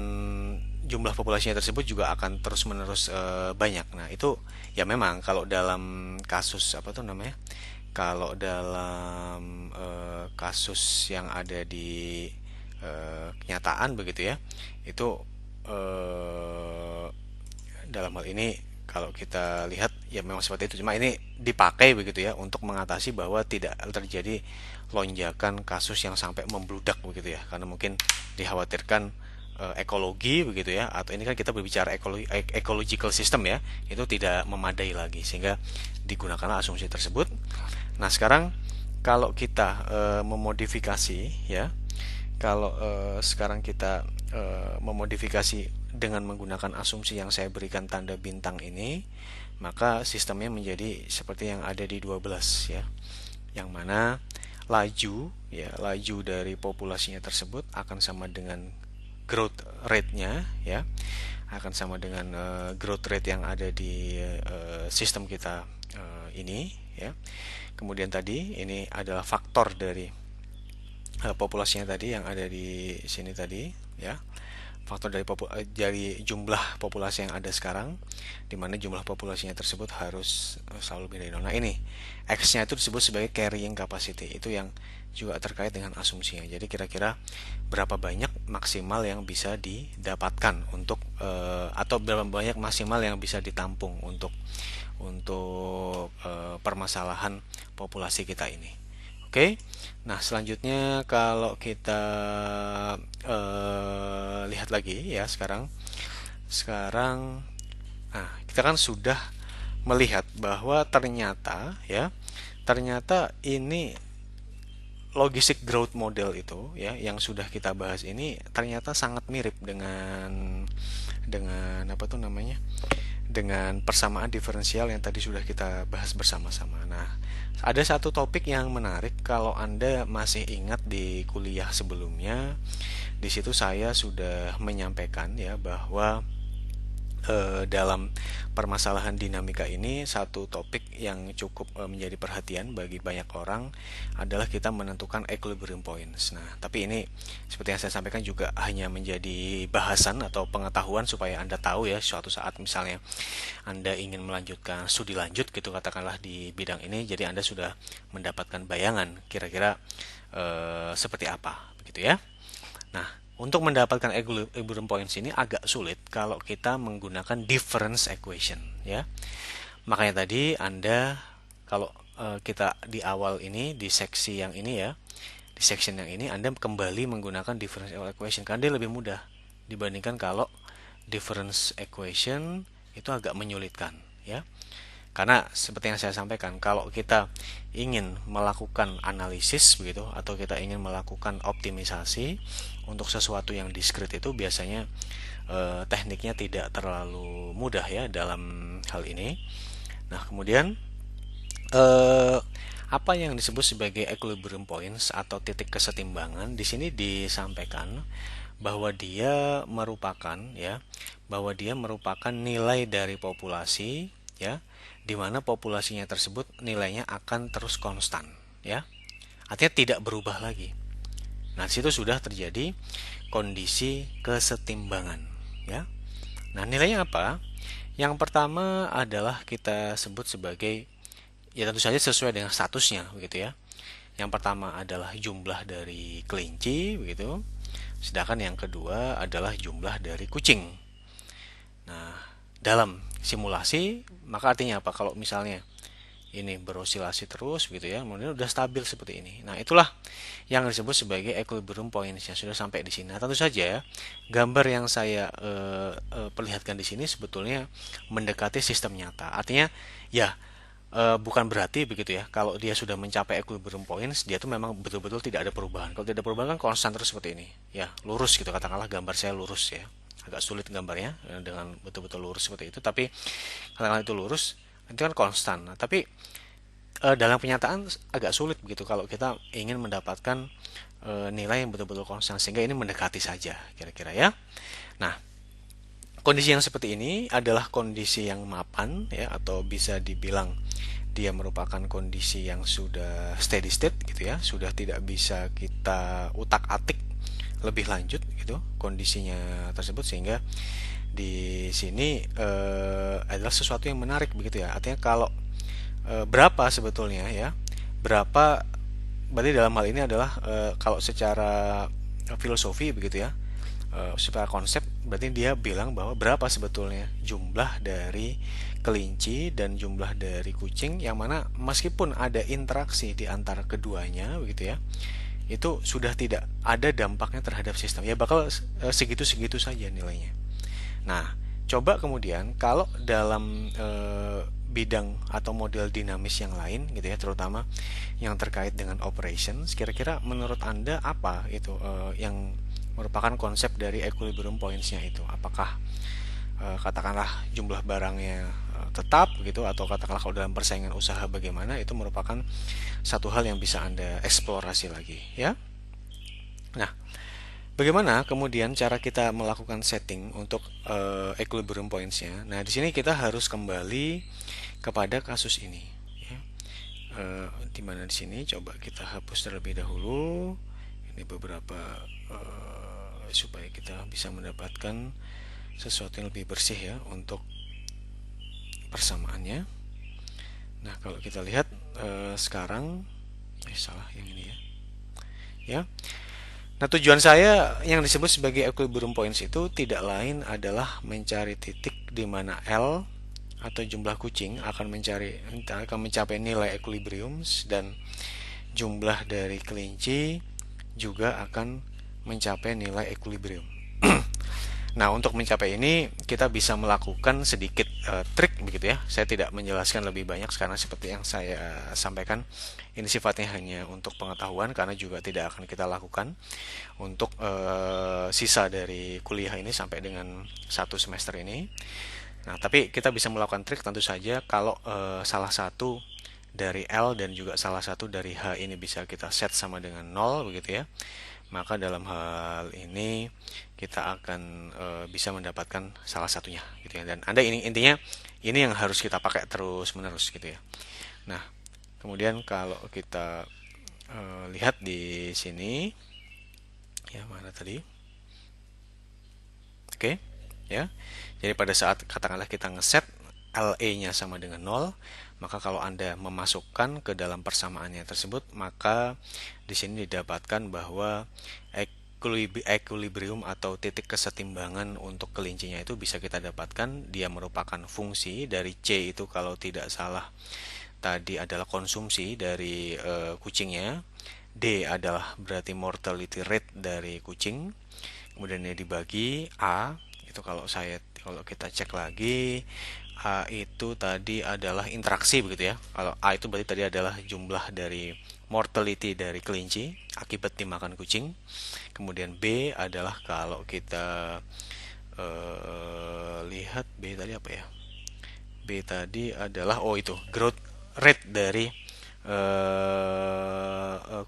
Speaker 1: jumlah populasinya tersebut juga akan terus-menerus banyak. Nah, itu ya memang kalau dalam kasus apa tuh namanya? Kalau dalam kasus yang ada di kenyataan begitu ya, itu dalam hal ini kalau kita lihat ya memang seperti itu. Cuma ini dipakai begitu ya untuk mengatasi bahwa tidak terjadi lonjakan kasus yang sampai membludak begitu ya, karena mungkin dikhawatirkan ekologi begitu ya, atau ini kan kita berbicara ecological system ya, itu tidak memadai lagi sehingga digunakanlah asumsi tersebut. Nah, sekarang kalau kita memodifikasi ya, kalau sekarang kita memodifikasi dengan menggunakan asumsi yang saya berikan tanda bintang ini, maka sistemnya menjadi seperti yang ada di 12 ya. Yang mana laju dari populasinya tersebut akan sama dengan growth rate-nya ya. Akan sama dengan growth rate yang ada di sistem kita ini ya. Kemudian tadi ini adalah faktor dari populasinya tadi yang ada di sini tadi ya, faktor dari jumlah populasi yang ada sekarang, di mana jumlah populasinya tersebut harus selalu lebih dari 0. Nah, ini X-nya itu disebut sebagai carrying capacity, itu yang juga terkait dengan asumsinya. Jadi kira-kira berapa banyak maksimal yang bisa didapatkan untuk atau berapa banyak maksimal yang bisa ditampung untuk permasalahan populasi kita ini. Oke, nah selanjutnya kalau kita lihat lagi ya sekarang, sekarang kita kan sudah melihat bahwa ternyata ini logistic growth model itu ya yang sudah kita bahas ini ternyata sangat mirip dengan apa tuh namanya, dengan persamaan diferensial yang tadi sudah kita bahas bersama-sama. Nah, ada satu topik yang menarik kalau Anda masih ingat di kuliah sebelumnya. Di situ saya sudah menyampaikan ya bahwa dalam permasalahan dinamika ini satu topik yang cukup menjadi perhatian bagi banyak orang adalah kita menentukan equilibrium points. Nah, tapi ini seperti yang saya sampaikan juga hanya menjadi bahasan atau pengetahuan supaya Anda tahu ya, suatu saat misalnya Anda ingin melanjutkan studi lanjut gitu katakanlah di bidang ini, jadi Anda sudah mendapatkan bayangan kira-kira seperti apa begitu ya. Nah, untuk mendapatkan equilibrium points ini agak sulit kalau kita menggunakan difference equation ya. Makanya tadi Anda kalau kita di awal ini di seksi yang ini ya, di section yang ini Anda kembali menggunakan difference equation karena dia lebih mudah dibandingkan kalau difference equation itu agak menyulitkan ya. Karena seperti yang saya sampaikan, kalau kita ingin melakukan analisis begitu atau kita ingin melakukan optimisasi untuk sesuatu yang diskrit itu biasanya tekniknya tidak terlalu mudah ya dalam hal ini. Nah, kemudian apa yang disebut sebagai equilibrium points atau titik kesetimbangan di sini disampaikan bahwa dia merupakan nilai dari populasi ya, di mana populasinya tersebut nilainya akan terus konstan ya. Artinya tidak berubah lagi. Nah, di situ sudah terjadi kondisi kesetimbangan ya. Nah, nilainya apa? Yang pertama adalah kita sebut sebagai, ya tentu saja sesuai dengan statusnya begitu ya. Yang pertama adalah jumlah dari kelinci begitu. Sedangkan yang kedua adalah jumlah dari kucing. Nah, dalam simulasi maka artinya apa? Kalau misalnya ini berosilasi terus gitu ya, kemudian udah stabil seperti ini. Nah, itulah yang disebut sebagai equilibrium points yang sudah sampai di sini. Nah, tentu saja ya, gambar yang saya perlihatkan di sini sebetulnya mendekati sistem nyata. Artinya ya bukan berarti begitu ya, kalau dia sudah mencapai equilibrium points dia tuh memang betul-betul tidak ada perubahan. Kalau tidak ada perubahan kan konstan terus seperti ini ya, lurus gitu, katakanlah gambar saya lurus ya, agak sulit gambarnya dengan betul-betul lurus seperti itu, tapi katakanlah itu lurus itu kan konstan. Nah, tapi dalam kenyataan agak sulit begitu kalau kita ingin mendapatkan nilai yang betul-betul konstan, sehingga ini mendekati saja kira-kira ya. Nah, kondisi yang seperti ini adalah kondisi yang mapan ya, atau bisa dibilang dia merupakan kondisi yang sudah steady state gitu ya, sudah tidak bisa kita utak-atik lebih lanjut gitu kondisinya tersebut, sehingga di sini adalah sesuatu yang menarik begitu ya. Artinya kalau berapa sebetulnya ya, berapa berarti dalam hal ini adalah kalau secara filosofi begitu ya, secara konsep berarti dia bilang bahwa berapa sebetulnya jumlah dari kelinci dan jumlah dari kucing yang mana meskipun ada interaksi di antara keduanya begitu ya, itu sudah tidak ada dampaknya terhadap sistem ya, bakal segitu-segitu saja nilainya. Nah, coba kemudian kalau dalam bidang atau model dinamis yang lain gitu ya, terutama yang terkait dengan operations, kira-kira menurut Anda apa itu yang merupakan konsep dari equilibrium points-nya itu? Apakah katakanlah jumlah barangnya tetap gitu, atau katakanlah kalau dalam persaingan usaha bagaimana, itu merupakan satu hal yang bisa Anda eksplorasi lagi ya. Nah, bagaimana kemudian cara kita melakukan setting untuk equilibrium points-nya? Nah, di sini kita harus kembali kepada kasus ini. Ya. Di mana di sini coba kita hapus terlebih dahulu. Ini beberapa supaya kita bisa mendapatkan sesuatu yang lebih bersih ya untuk persamaannya. Nah, kalau kita lihat sekarang, salah yang ini ya. Ya. Nah, tujuan saya yang disebut sebagai equilibrium points itu tidak lain adalah mencari titik di mana L atau jumlah kucing akan mencapai nilai equilibrium, dan jumlah dari kelinci juga akan mencapai nilai equilibrium. Nah, untuk mencapai ini kita bisa melakukan sedikit trik begitu ya. Saya tidak menjelaskan lebih banyak karena seperti yang saya sampaikan, ini sifatnya hanya untuk pengetahuan karena juga tidak akan kita lakukan untuk sisa dari kuliah ini sampai dengan 1 semester ini. Nah, tapi kita bisa melakukan trik tentu saja kalau salah satu dari L dan juga salah satu dari H ini bisa kita set sama dengan 0 begitu ya. Maka dalam hal ini kita akan bisa mendapatkan salah satunya gitu ya. Dan Anda ini intinya ini yang harus kita pakai terus-menerus gitu ya. Nah, kemudian kalau kita lihat di sini ya mana tadi? Oke, ya. Jadi pada saat katakanlah kita ngeset LE-nya sama dengan 0, maka kalau Anda memasukkan ke dalam persamaannya tersebut, maka di sini didapatkan bahwa equilibrium atau titik kesetimbangan untuk kelincinya itu bisa kita dapatkan. Dia merupakan fungsi dari C itu kalau tidak salah tadi adalah konsumsi dari kucingnya. D adalah berarti mortality rate dari kucing. Kemudian ini dibagi A itu kalau kita cek lagi A itu tadi adalah interaksi begitu ya. Kalau A itu berarti tadi adalah jumlah dari mortality dari kelinci akibat dimakan kucing. Kemudian B adalah kalau kita lihat B tadi apa ya? B tadi adalah itu growth rate dari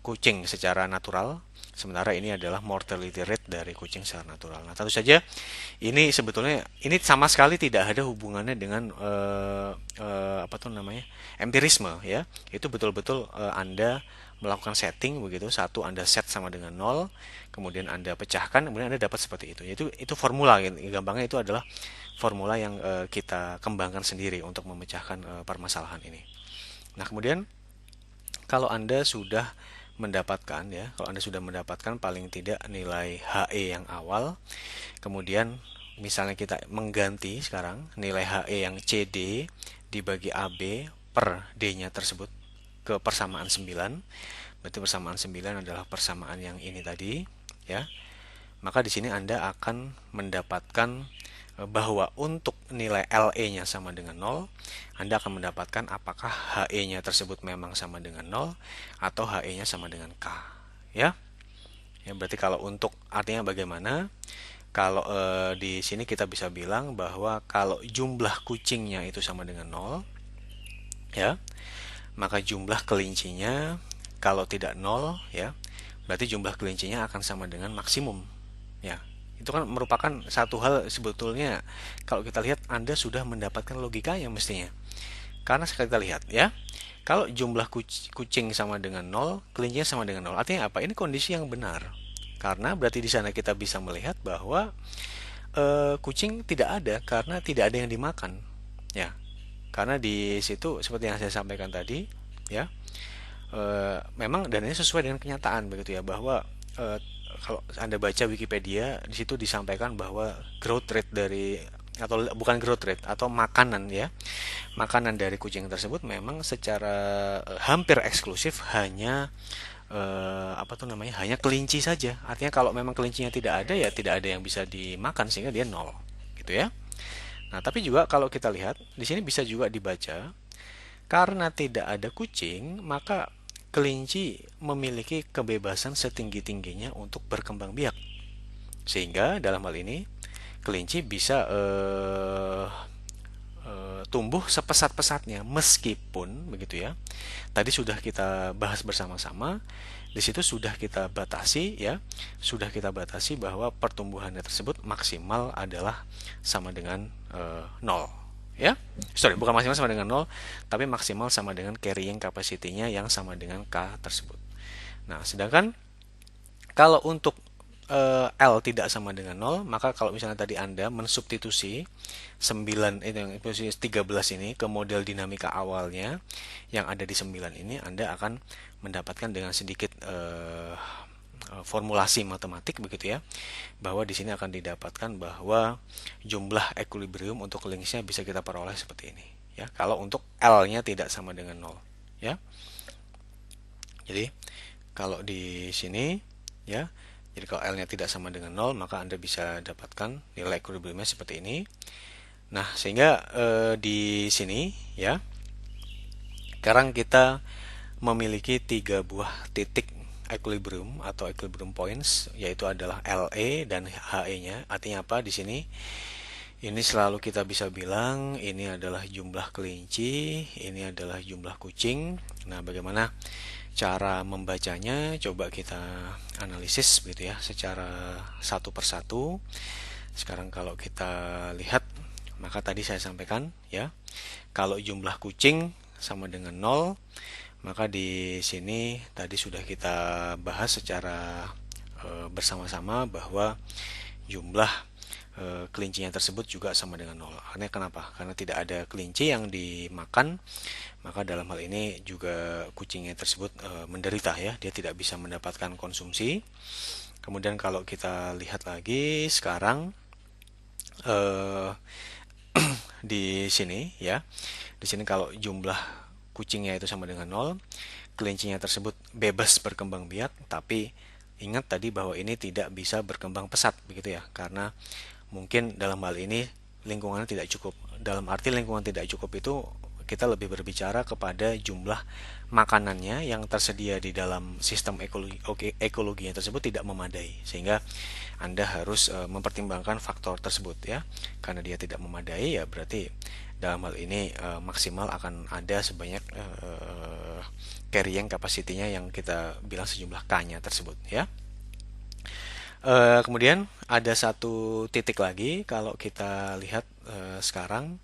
Speaker 1: kucing secara natural. Sementara ini adalah mortality rate dari kucing secara natural. Nah, tentu saja ini sebetulnya ini sama sekali tidak ada hubungannya dengan apa tuh namanya empirisme ya. Itu betul-betul Anda melakukan setting begitu. Satu Anda set sama dengan 0, kemudian Anda pecahkan, kemudian Anda dapat seperti itu. Itu formula gitu. Gampangnya itu adalah formula yang kita kembangkan sendiri untuk memecahkan permasalahan ini. Nah, kemudian kalau Anda sudah mendapatkan ya, kalau Anda sudah mendapatkan paling tidak nilai HE yang awal, kemudian misalnya kita mengganti sekarang nilai HE yang CD dibagi AB per D-nya tersebut ke persamaan 9. Berarti persamaan 9 adalah persamaan yang ini tadi, ya. Maka di sini Anda akan mendapatkan bahwa untuk nilai LE-nya sama dengan 0, Anda akan mendapatkan apakah HE-nya tersebut memang sama dengan 0 atau HE-nya sama dengan K. Ya. Ya, berarti kalau untuk artinya bagaimana? Kalau di sini kita bisa bilang bahwa kalau jumlah kucingnya itu sama dengan 0, ya, maka jumlah kelincinya kalau tidak 0, ya, berarti jumlah kelincinya akan sama dengan maksimum. Ya, itu kan merupakan satu hal sebetulnya kalau kita lihat Anda sudah mendapatkan logikanya mestinya. Karena sekali kita lihat ya, kalau jumlah kucing sama dengan 0, kelincinya sama dengan 0. Artinya apa? Ini kondisi yang benar. Karena berarti di sana kita bisa melihat bahwa kucing tidak ada karena tidak ada yang dimakan. Ya, karena di situ seperti yang saya sampaikan tadi, ya, memang dan ini sesuai dengan kenyataan begitu ya bahwa kalau Anda baca Wikipedia di situ disampaikan bahwa growth rate dari atau bukan growth rate atau makanan ya makanan dari kucing tersebut memang secara hampir eksklusif hanya apa tuh namanya hanya kelinci saja. Artinya kalau memang kelincinya tidak ada ya tidak ada yang bisa dimakan sehingga dia nol gitu ya. Nah, tapi juga kalau kita lihat di sini bisa juga dibaca karena tidak ada kucing, maka kelinci memiliki kebebasan setinggi-tingginya untuk berkembang biak. Sehingga dalam hal ini kelinci bisa tumbuh sepesat-pesatnya meskipun begitu ya. Tadi sudah kita bahas bersama-sama, di situ sudah kita batasi ya, sudah kita batasi bahwa pertumbuhannya tersebut maksimal adalah sama dengan 0 ya. Sorry, bukan maksimal sama dengan 0, tapi maksimal sama dengan carrying capacity-nya yang sama dengan K tersebut. Nah, sedangkan kalau untuk L tidak sama dengan 0, maka kalau misalnya tadi Anda mensubstitusi 9 itu yang posisi 13 ini ke model dinamika awalnya yang ada di 9 ini, Anda akan mendapatkan dengan sedikit formulasi matematik begitu ya, bahwa di sini akan didapatkan bahwa jumlah equilibrium untuk linksnya bisa kita peroleh seperti ini ya. Kalau untuk L-nya tidak sama dengan 0 ya. Jadi kalau di sini ya Jadi kalau L-nya tidak sama dengan 0, maka Anda bisa dapatkan nilai equilibriumnya seperti ini. Nah, sehingga di sini ya, sekarang kita memiliki 3 buah titik equilibrium atau equilibrium points, yaitu adalah LE dan HE-nya. Artinya apa di sini? Ini selalu kita bisa bilang ini adalah jumlah kelinci, ini adalah jumlah kucing. Nah, bagaimana cara membacanya? Coba kita analisis gitu ya, secara satu persatu. Sekarang kalau kita lihat, maka tadi saya sampaikan ya, kalau jumlah kucing sama dengan 0, maka di sini tadi sudah kita bahas secara bersama-sama bahwa jumlah kelincinya tersebut juga sama dengan 0. Karena kenapa? Karena tidak ada kelinci yang dimakan, maka dalam hal ini juga kucingnya tersebut menderita ya, dia tidak bisa mendapatkan konsumsi. Kemudian kalau kita lihat lagi sekarang di sini ya, di sini kalau jumlah kucingnya itu sama dengan 0, kelincinya tersebut bebas berkembang biak, tapi ingat tadi bahwa ini tidak bisa berkembang pesat begitu ya, karena mungkin dalam hal ini lingkungannya tidak cukup. Dalam arti lingkungan tidak cukup itu kita lebih berbicara kepada jumlah makanannya yang tersedia di dalam sistem ekologinya tersebut tidak memadai, sehingga Anda harus mempertimbangkan faktor tersebut ya. Karena dia tidak memadai ya berarti dalam hal ini maksimal akan ada sebanyak carrying capacity-nya yang kita bilang sejumlah K-nya tersebut ya. Kemudian ada satu titik lagi, kalau kita lihat sekarang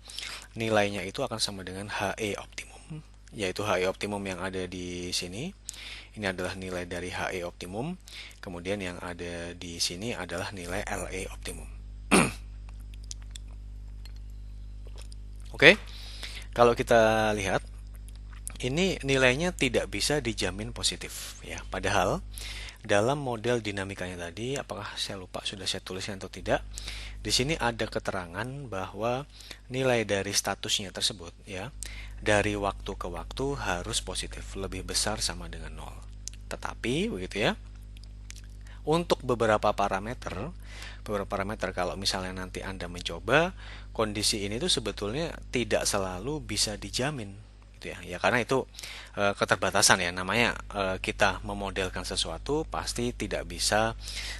Speaker 1: nilainya itu akan sama dengan HE optimum, yaitu HE optimum yang ada di sini. Ini adalah nilai dari HE optimum. Kemudian yang ada di sini adalah nilai LE optimum. Oke, kalau kita lihat ini nilainya tidak bisa dijamin positif ya. Padahal dalam model dinamikanya tadi, apakah saya lupa sudah saya tuliskan atau tidak, di sini ada keterangan bahwa nilai dari statusnya tersebut ya, dari waktu ke waktu harus positif, lebih besar sama dengan 0. Tetapi begitu ya, untuk beberapa parameter kalau misalnya nanti Anda mencoba, kondisi ini tuh sebetulnya tidak selalu bisa dijamin gitu ya. Ya karena itu keterbatasan ya, namanya kita memodelkan sesuatu pasti tidak bisa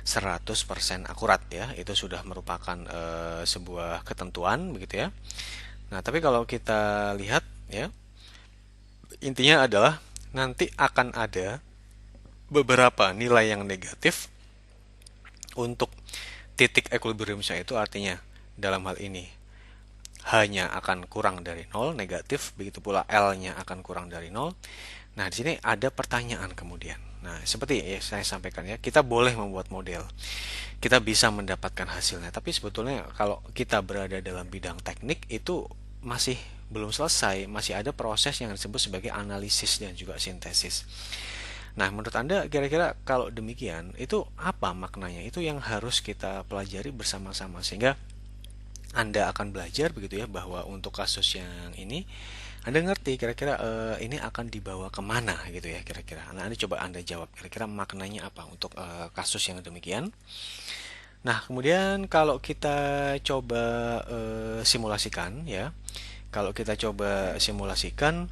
Speaker 1: 100% akurat ya. Itu sudah merupakan sebuah ketentuan begitu ya. Nah, tapi kalau kita lihat ya, intinya adalah nanti akan ada beberapa nilai yang negatif untuk titik equilibriumnya, itu artinya dalam hal ini hanya akan kurang dari 0 negatif, begitu pula L-nya akan kurang dari 0. Nah, di sini ada pertanyaan kemudian. Nah, seperti ya saya sampaikan ya, kita boleh membuat model. Kita bisa mendapatkan hasilnya, tapi sebetulnya kalau kita berada dalam bidang teknik itu masih belum selesai, masih ada proses yang disebut sebagai analisis dan juga sintesis. Nah, menurut Anda kira-kira kalau demikian, itu apa maknanya? Itu yang harus kita pelajari bersama-sama, sehingga Anda akan belajar begitu ya, bahwa untuk kasus yang ini Anda ngerti kira-kira ini akan dibawa kemana gitu ya kira-kira. Nah, Anda coba Anda jawab kira-kira maknanya apa untuk kasus yang demikian. Nah, kemudian kalau kita coba simulasikan ya. Kalau kita coba simulasikan,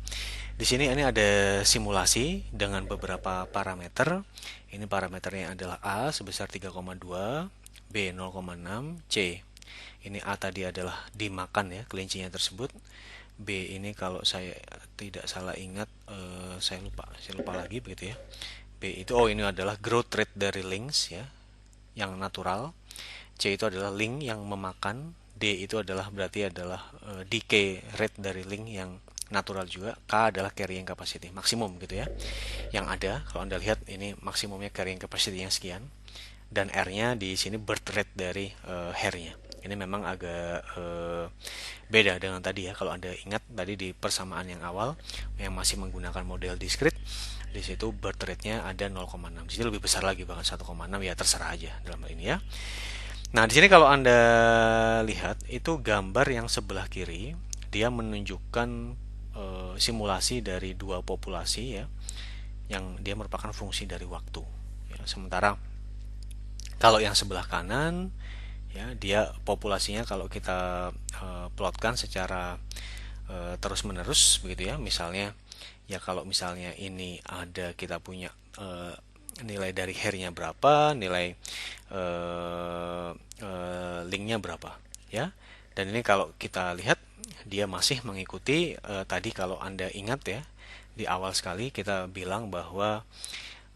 Speaker 1: di sini ini ada simulasi dengan beberapa parameter. Ini parameternya adalah A sebesar 3,2, B 0,6, C. Ini A tadi adalah dimakan ya kelincinya tersebut. B ini kalau saya tidak salah ingat, saya lupa lagi begitu ya. B itu ini adalah growth rate dari links ya, yang natural. C itu adalah link yang memakan. D itu adalah berarti adalah decay rate dari link yang natural juga. K adalah carrying capacity maksimum gitu ya, yang ada. Kalau Anda lihat ini maksimumnya carrying capacity yang sekian, dan R-nya di sini birth rate dari hair-nya. Ini memang agak beda dengan tadi ya. Kalau Anda ingat tadi di persamaan yang awal yang masih menggunakan model discrete, di situ birth rate-nya ada 0,6. Di sini lebih besar lagi, bahkan 1,6, ya terserah aja dalam hal ini ya. Nah, di sini kalau Anda lihat itu gambar yang sebelah kiri, dia menunjukkan simulasi dari dua populasi ya, yang dia merupakan fungsi dari waktu. Ya, sementara Kalau yang sebelah kanan ya dia populasinya kalau kita plotkan secara terus-menerus begitu ya. Misalnya ya kalau misalnya ini ada kita punya nilai dari hairnya berapa, nilai linknya berapa ya. Dan ini kalau kita lihat dia masih mengikuti tadi kalau Anda ingat ya di awal sekali kita bilang bahwa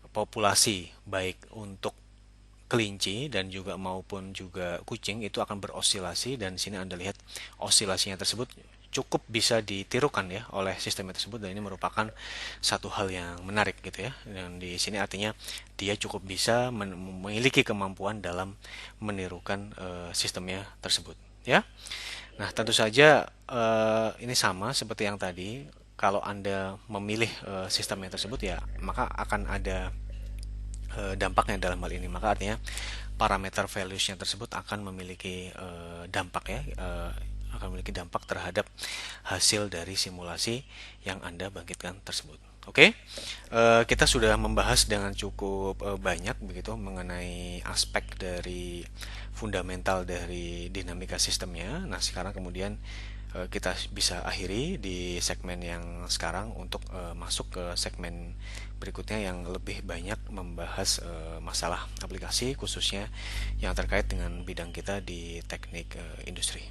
Speaker 1: populasi baik untuk kelinci dan juga maupun juga kucing itu akan berosilasi, dan di sini Anda lihat osilasinya tersebut cukup bisa ditirukan ya oleh sistem tersebut, dan ini merupakan satu hal yang menarik gitu ya. Dan di sini artinya dia cukup bisa memiliki kemampuan dalam menirukan sistemnya tersebut ya. Nah, tentu saja ini sama seperti yang tadi. Kalau Anda memilih sistemnya tersebut ya, maka akan ada dampaknya dalam hal ini. Maka artinya parameter values-nya tersebut akan memiliki dampak ya, akan memiliki dampak terhadap hasil dari simulasi yang Anda bangkitkan tersebut. Oke, kita sudah membahas dengan cukup banyak begitu mengenai aspek dari fundamental dari dinamika sistemnya. Nah, sekarang kemudian kita bisa akhiri di segmen yang sekarang untuk masuk ke segmen berikutnya yang lebih banyak membahas masalah aplikasi khususnya yang terkait dengan bidang kita di teknik industri.